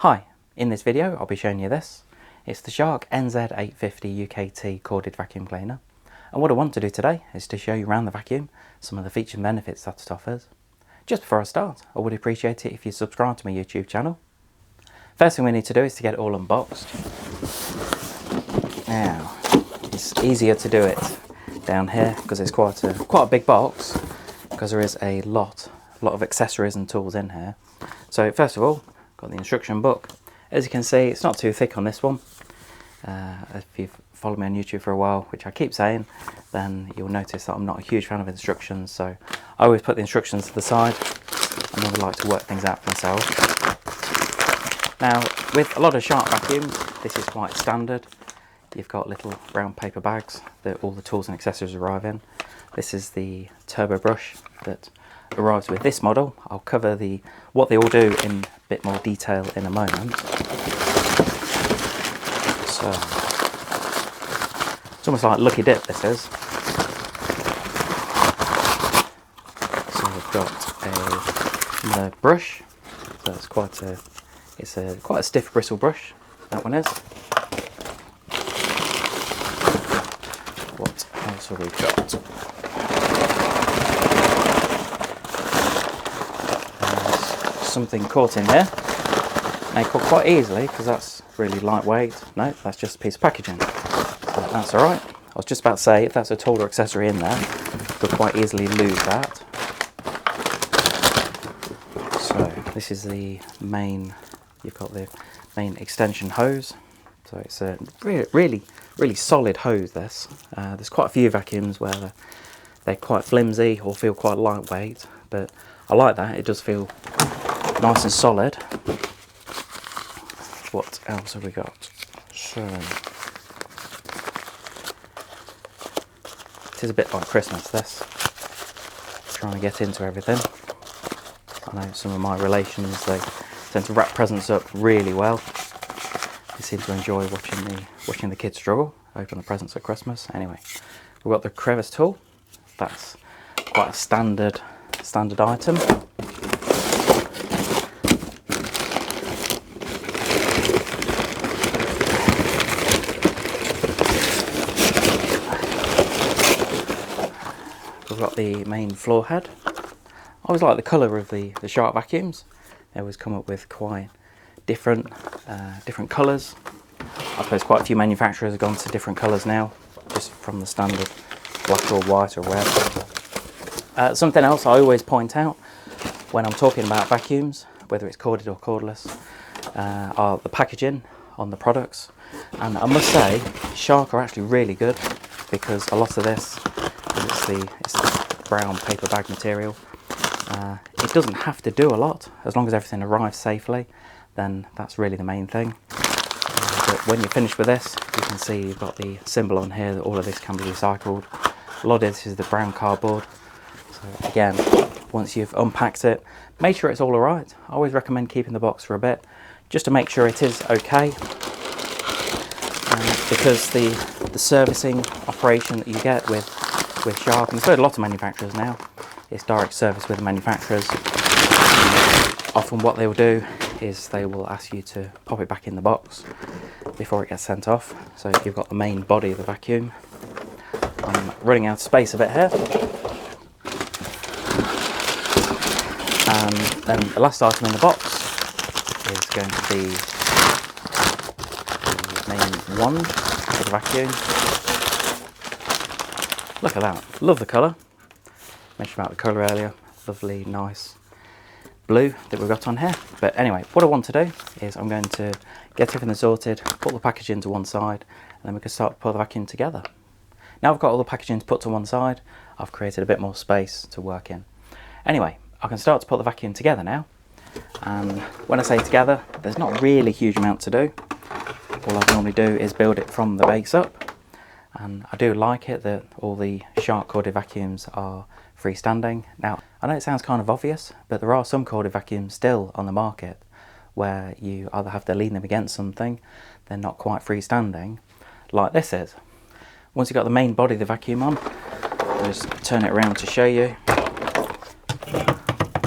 Hi, in this video I'll be showing you this. It's the Shark NZ850UKT corded vacuum cleaner, and what I want to do today is to show you around the vacuum some of the features and benefits that it offers. Just before I start, I would appreciate it if you subscribe to my YouTube channel. First thing we need to do is to get it all unboxed. Now, it's easier to do it down here because it's quite a big box, because there is a lot of accessories and tools in here. So first of all, got the instruction book. As you can see, it's not too thick on this one. If you've followed me on YouTube for a while, which I keep saying, then you'll notice that I'm not a huge fan of instructions, so I always put the instructions to the side. I never like to work things out for myself. Now, with a lot of Shark vacuums, this is quite standard. You've got little brown paper bags that all the tools and accessories arrive in. This is the turbo brush that arrives with this model. I'll cover what they all do in a bit more detail in a moment. So it's almost like lucky dip, this is. So we've got another brush. So it's quite a stiff bristle brush, that one is. What else have we got? Something caught in here. Now, caught quite easily because that's really lightweight. No, that's just a piece of packaging. So that's alright. I was just about to say, if that's a tool or accessory in there, you'll quite easily lose that. So this is the main, you've got the main extension hose. So it's a really solid hose, this. There's quite a few vacuums where they're quite flimsy or feel quite lightweight, but I like that. It does feel nice and solid. What else have we got? So it is a bit like Christmas, this. Trying to get into everything. I know some of my relations, they tend to wrap presents up really well. They seem to enjoy watching the kids struggle, open the presents at Christmas. Anyway, we've got the crevice tool. That's quite a standard item. We've got the main floor head. I always like the colour of the Shark vacuums. They always come up with quite different colours. I suppose quite a few manufacturers have gone to different colours now, just from the standard black or white or red. Something else I always point out when I'm talking about vacuums, whether it's corded or cordless, are the packaging on the products. And I must say, Shark are actually really good, because a lot of this, it's the brown paper bag material. It doesn't have to do a lot, as long as everything arrives safely, then that's really the main thing. But when you're finished with this, you can see you've got the symbol on here that all of this can be recycled. A lot of this is the brown cardboard. So again, once you've unpacked it, make sure it's all alright. I always recommend keeping the box for a bit, just to make sure it is okay. Because the servicing operation that you get with Shark, and I've heard a lot of manufacturers now, it's direct service with the manufacturers. Often what they will do is they will ask you to pop it back in the box before it gets sent off. So you've got the main body of the vacuum. I'm running out of space a bit here. And then the last item in the box is going to be the main wand for the vacuum. Look at that, love the colour. Mentioned about the colour earlier, lovely, nice blue that we've got on here. But anyway, what I want to do is I'm going to get everything sorted, put the packaging to one side, and then we can start to put the vacuum together. Now I've got all the packaging put to one side, I've created a bit more space to work in. Anyway, I can start to put the vacuum together now. And when I say together, there's not really a huge amount to do. All I normally do is build it from the base up. And I do like it that all the Shark corded vacuums are freestanding. Now, I know it sounds kind of obvious, but there are some corded vacuums still on the market where you either have to lean them against something, they're not quite freestanding, like this is. Once you've got the main body of the vacuum on, I'll just turn it around to show you.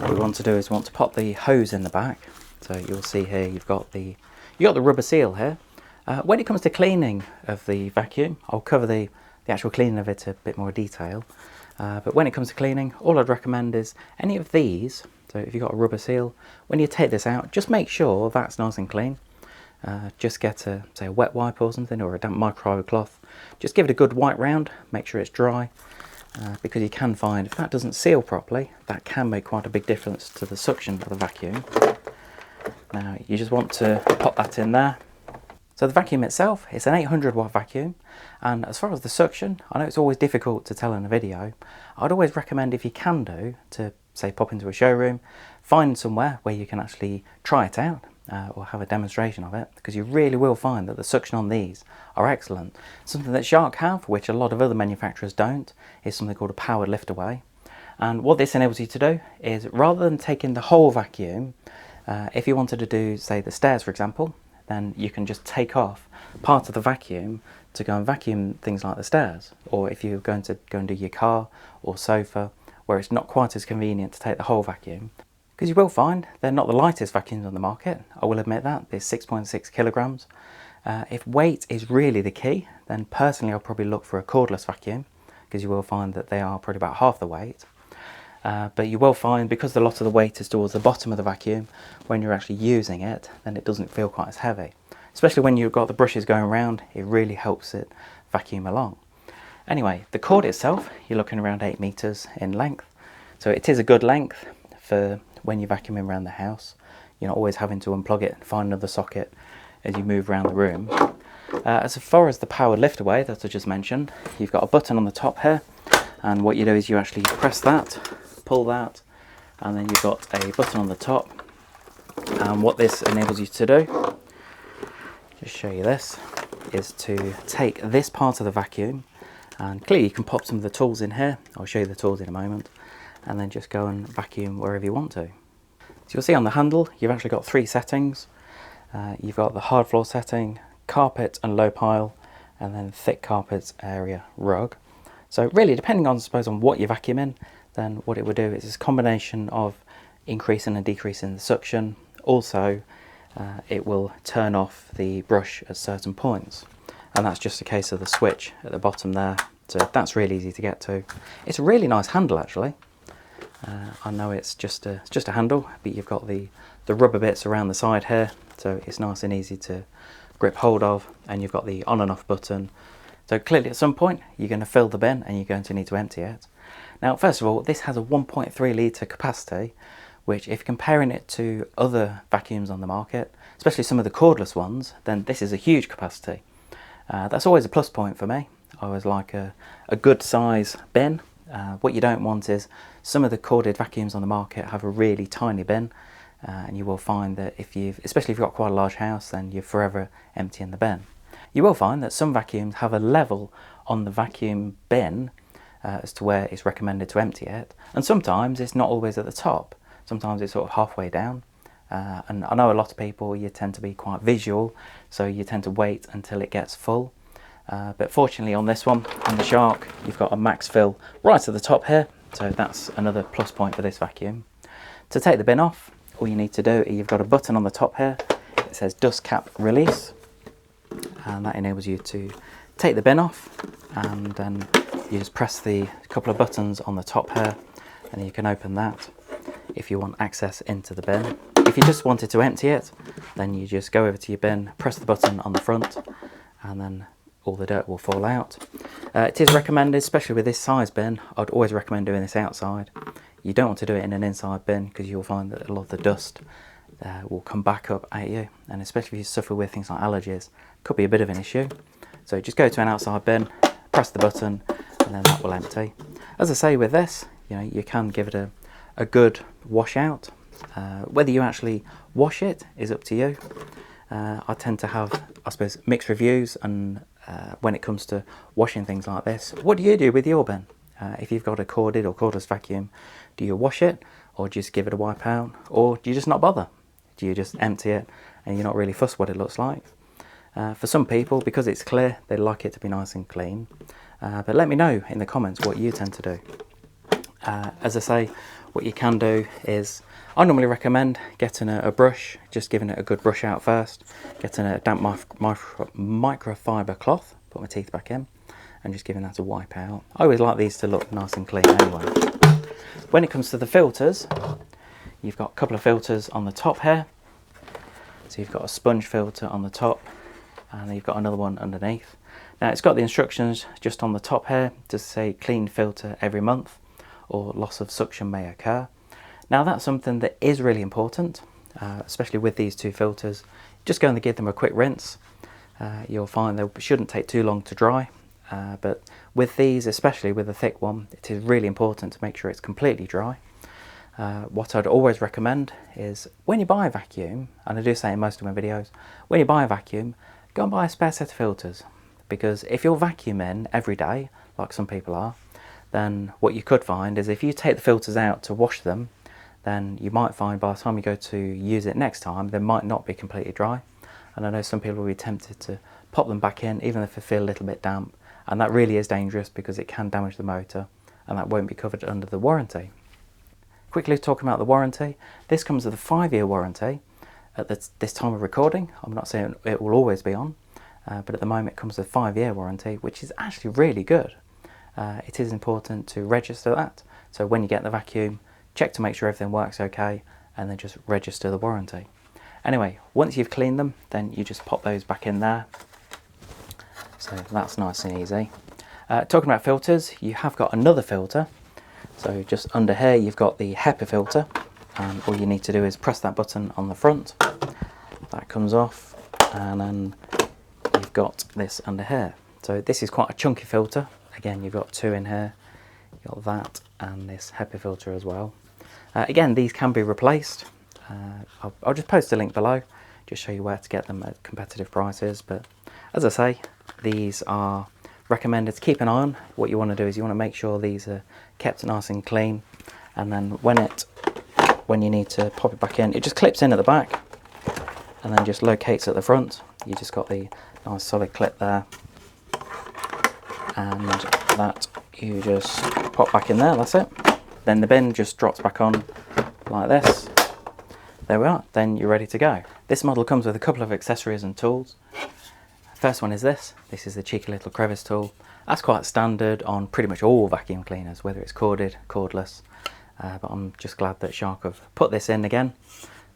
What we want to do is we want to pop the hose in the back. So you'll see here you've got the rubber seal here. When it comes to cleaning of the vacuum, I'll cover the actual cleaning of it a bit more detail. But when it comes to cleaning, all I'd recommend is any of these. So if you've got a rubber seal, when you take this out, just make sure that's nice and clean. Just get say a wet wipe or something, or a damp microfiber cloth. Just give it a good wipe round, make sure it's dry, because you can find if that doesn't seal properly, that can make quite a big difference to the suction of the vacuum. Now you just want to pop that in there. So the vacuum itself, it's an 800 watt vacuum, and as far as the suction, I know it's always difficult to tell in a video. I'd always recommend, if you can do, to say pop into a showroom, find somewhere where you can actually try it out, or have a demonstration of it, because you really will find that the suction on these are excellent. Something that Shark have, which a lot of other manufacturers don't, is something called a powered lift away. And what this enables you to do is, rather than taking the whole vacuum, if you wanted to do, say, the stairs for example, then you can just take off part of the vacuum to go and vacuum things like the stairs. Or if you're going to go and do your car or sofa, where it's not quite as convenient to take the whole vacuum. Because you will find they're not the lightest vacuums on the market, I will admit that. They're 6.6 kilograms. If weight is really the key, then personally I'll probably look for a cordless vacuum, because you will find that they are probably about half the weight. But you will find, because a lot of the weight is towards the bottom of the vacuum, when you're actually using it, then it doesn't feel quite as heavy. Especially when you've got the brushes going around, it really helps it vacuum along. Anyway, the cord itself, you're looking around 8 meters in length. So it is a good length for when you're vacuuming around the house. You're not always having to unplug it and find another socket as you move around the room. As far as the powered lift away that I just mentioned, you've got a button on the top here, and what you do is you actually press that, pull that, and then you've got a button on the top. And what this enables you to do, just show you this, is to take this part of the vacuum, and clearly you can pop some of the tools in here. I'll show you the tools in a moment, and then just go and vacuum wherever you want to. So you'll see on the handle you've actually got 3 settings. You've got the hard floor setting, carpet and low pile, and then thick carpet area rug. So really, depending on, I suppose, on what you're vacuuming, then what it would do is a combination of increasing and decreasing the suction. Also, it will turn off the brush at certain points, and that's just a case of the switch at the bottom there. So that's really easy to get to. It's a really nice handle actually. I know it's just a handle, but you've got the rubber bits around the side here, so it's nice and easy to grip hold of, and you've got the on and off button. So clearly at some point you're going to fill the bin and you're going to need to empty it. Now first of all, this has a 1.3 litre capacity, which if comparing it to other vacuums on the market, especially some of the cordless ones, then this is a huge capacity. That's always a plus point for me. I always like a good size bin. What you don't want is some of the corded vacuums on the market have a really tiny bin, and you will find that especially if you've got quite a large house, then you're forever emptying the bin. You will find that some vacuums have a level on the vacuum bin as to where it's recommended to empty it, and sometimes it's not always at the top. Sometimes it's sort of halfway down, and I know a lot of people, you tend to be quite visual, so you tend to wait until it gets full. But fortunately on this one, on the Shark, you've got a max fill right at the top here, so that's another plus point for this vacuum. To take the bin off, all you need to do, you've got a button on the top here, it says dust cap release, and that enables you to take the bin off, and then you just press the couple of buttons on the top here, and you can open that if you want access into the bin. If you just wanted to empty it, then you just go over to your bin, press the button on the front, and then all the dirt will fall out. It is recommended, especially with this size bin, I'd always recommend doing this outside. You don't want to do it in an inside bin, because you'll find that a lot of the dust will come back up at you, and especially if you suffer with things like allergies, could be a bit of an issue. So just go to an outside bin, press the button, and then that will empty. As I say with this, you can give it a good wash out. Whether you actually wash it is up to you. I tend to have, I suppose, mixed reviews, and when it comes to washing things like this. What do you do with your bin? If you've got a corded or cordless vacuum, do you wash it, or just give it a wipe out, or do you just not bother? Do you just empty it and you're not really fussed what it looks like? For some people, because it's clear, they like it to be nice and clean. But let me know in the comments what you tend to do. As I say, what you can do is, I normally recommend getting a brush, just giving it a good brush out first, getting a damp microfiber cloth, put my teeth back in, and just giving that a wipe out. I always like these to look nice and clean anyway. When it comes to the filters, you've got a couple of filters on the top here. So you've got a sponge filter on the top, and then you've got another one underneath. Now it's got the instructions just on the top here to say clean filter every month, or loss of suction may occur. Now that's something that is really important, especially with these two filters. Just go and give them a quick rinse. You'll find they shouldn't take too long to dry. But with these, especially with a thick one, it is really important to make sure it's completely dry. What I'd always recommend is when you buy a vacuum, and I do say in most of my videos, when you buy a vacuum, go and buy a spare set of filters. Because if you're vacuuming every day, like some people are, then what you could find is if you take the filters out to wash them, then you might find by the time you go to use it next time, they might not be completely dry. And I know some people will be tempted to pop them back in, even if they feel a little bit damp. And that really is dangerous because it can damage the motor, and that won't be covered under the warranty. Quickly talking about the warranty, this comes with a 5-year warranty. At this time of recording, I'm not saying it will always be on, but at the moment it comes with a 5-year warranty, which is actually really good. It is important to register that, so when you get the vacuum, check to make sure everything works okay, and then just register the warranty. Anyway, once you've cleaned them, then you just pop those back in there. So that's nice and easy. Talking about filters, you have got another filter. So just under here you've got the HEPA filter, and all you need to do is press that button on the front. That comes off, and then you've got this under here. So this is quite a chunky filter. Again, you've got two in here. You've got that and this HEPA filter as well. Again, these can be replaced. I'll just post a link below, just show you where to get them at competitive prices. But as I say, these are recommended to keep an eye on. What you want to do is you want to make sure these are kept nice and clean, and then when you need to pop it back in, it just clips in at the back and then just locates at the front. You just got the nice solid clip there, and that you just pop back in there, that's it. Then the bin just drops back on like this. There we are, then you're ready to go. This model comes with a couple of accessories and tools. First one is this. This is the cheeky little crevice tool. That's quite standard on pretty much all vacuum cleaners, whether it's corded, cordless. But I'm just glad that Shark have put this in again.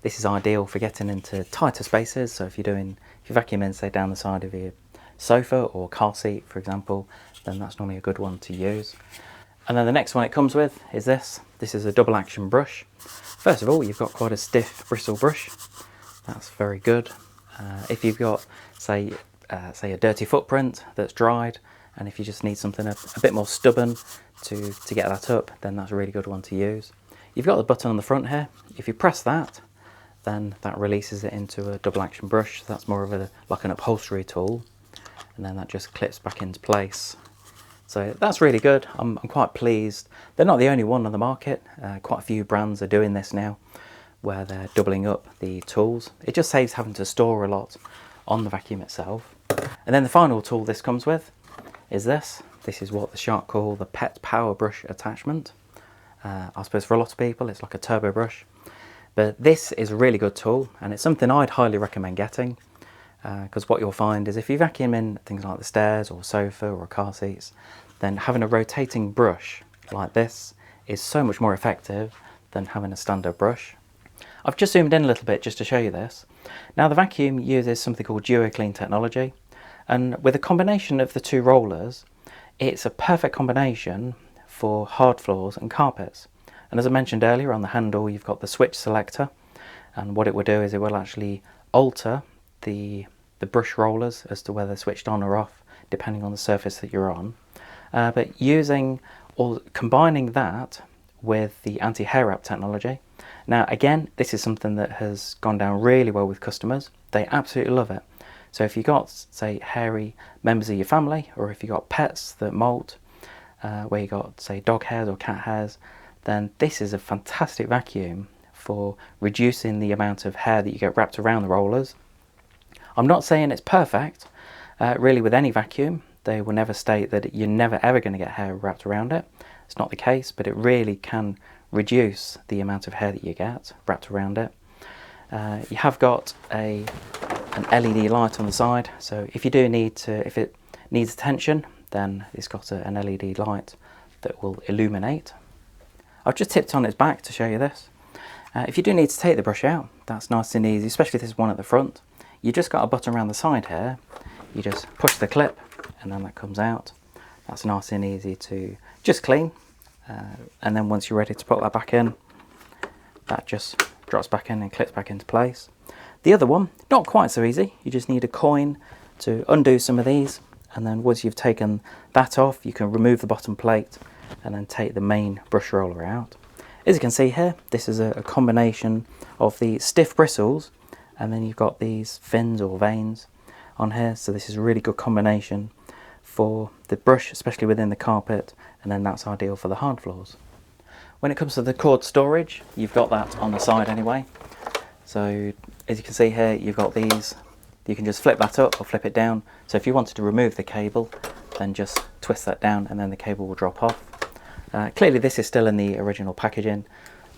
This is ideal for getting into tighter spaces. So if you're vacuuming, say, down the side of your sofa or car seat, for example, then that's normally a good one to use. And then the next one it comes with is this. This is a double action brush. First of all, you've got quite a stiff bristle brush. That's very good. If you've got, say a dirty footprint that's dried, and if you just need something a bit more stubborn to get that up, then that's a really good one to use. You've got the button on the front here. If you press that, then that releases it into a double action brush. So that's more of like an upholstery tool, and then that just clips back into place. So that's really good. I'm quite pleased. They're not the only one on the market. Quite a few brands are doing this now, where they're doubling up the tools. It just saves having to store a lot on the vacuum itself. And then the final tool this comes with is this. This is what the Shark call the pet power brush attachment. I suppose for a lot of people it's like a turbo brush, but this is a really good tool, and it's something I'd highly recommend getting, because what you'll find is if you vacuum in things like the stairs or sofa or car seats, then having a rotating brush like this is so much more effective than having a standard brush. I've just zoomed in a little bit just to show you this. Now the vacuum uses something called DuoClean Technology, and with a combination of the two rollers, it's a perfect combination for hard floors and carpets. And as I mentioned earlier, on the handle you've got the switch selector, and what it will do is it will actually alter the brush rollers as to whether they're switched on or off depending on the surface that you're on. But using or combining that with the anti-hairwrap technology. Now again, this is something that has gone down really well with customers. They absolutely love it. So if you've got, say, hairy members of your family, or if you've got pets that molt, where you've got, say, dog hairs or cat hairs, then this is a fantastic vacuum for reducing the amount of hair that you get wrapped around the rollers. I'm not saying it's perfect. Really, with any vacuum, they will never state that you're never ever going to get hair wrapped around it. It's not the case, but it really can reduce the amount of hair that you get wrapped around it. You have got an LED light on the side, so if it needs attention, then it's got an LED light that will illuminate. I've just tipped on its back to show you this. If you do need to take the brush out, that's nice and easy, especially if there's one at the front. You just got a button around the side here, you just push the clip and then that comes out. That's nice and easy to just clean, and then once you're ready to put that back in, that just drops back in and clips back into place. The other one, not quite so easy. You just need a coin to undo some of these, and then once you've taken that off, you can remove the bottom plate and then take the main brush roller out. As you can see here, this is a combination of the stiff bristles, and then you've got these fins or veins on here, so this is a really good combination for the brush, especially within the carpet, and then that's ideal for the hard floors. When it comes to the cord storage, you've got that on the side anyway. So as you can see here, you've got these. You can just flip that up or flip it down. So if you wanted to remove the cable, then just twist that down and then the cable will drop off. Clearly this is still in the original packaging,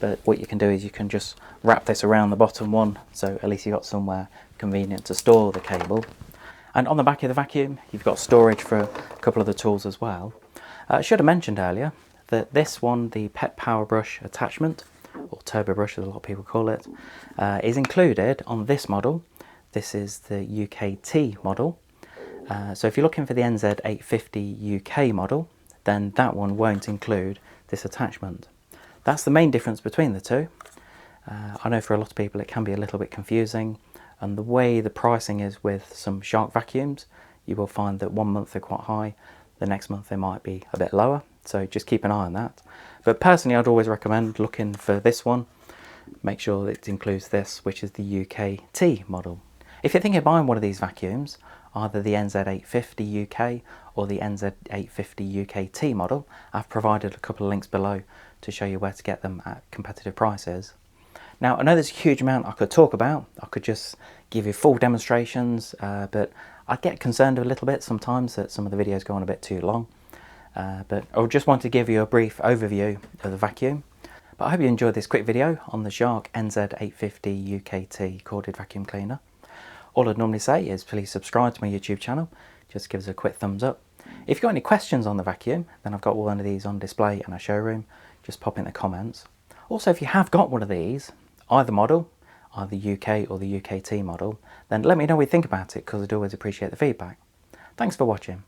but what you can do is you can just wrap this around the bottom one, so at least you've got somewhere convenient to store the cable. And on the back of the vacuum, you've got storage for a couple of the tools as well. I should have mentioned earlier that this one, the pet power brush attachment, or turbo brush as a lot of people call it, is included on this model. This is the UKT model. So if you're looking for the NZ850 UK model, then that one won't include this attachment. That's the main difference between the two. I know for a lot of people it can be a little bit confusing, and the way the pricing is with some Shark vacuums, you will find that one month they're quite high, the next month they might be a bit lower, so just keep an eye on that. But personally I'd always recommend looking for this one. Make sure that it includes this, which is the UKT model. If you're thinking of buying one of these vacuums, either the NZ850 UK or the NZ850 UKT model, I've provided a couple of links below to show you where to get them at competitive prices. Now I know there's a huge amount I could talk about. I could just give you full demonstrations, but I get concerned a little bit sometimes that some of the videos go on a bit too long. But I just want to give you a brief overview of the vacuum. But I hope you enjoyed this quick video on the Shark NZ850 UKT corded vacuum cleaner. All I'd normally say is please subscribe to my YouTube channel, just give us a quick thumbs up. If you've got any questions on the vacuum, then I've got one of these on display in our showroom, just pop in the comments. Also, if you have got one of these, either model, either UK or the UKT model, then let me know what you think about it, because I'd always appreciate the feedback. Thanks for watching.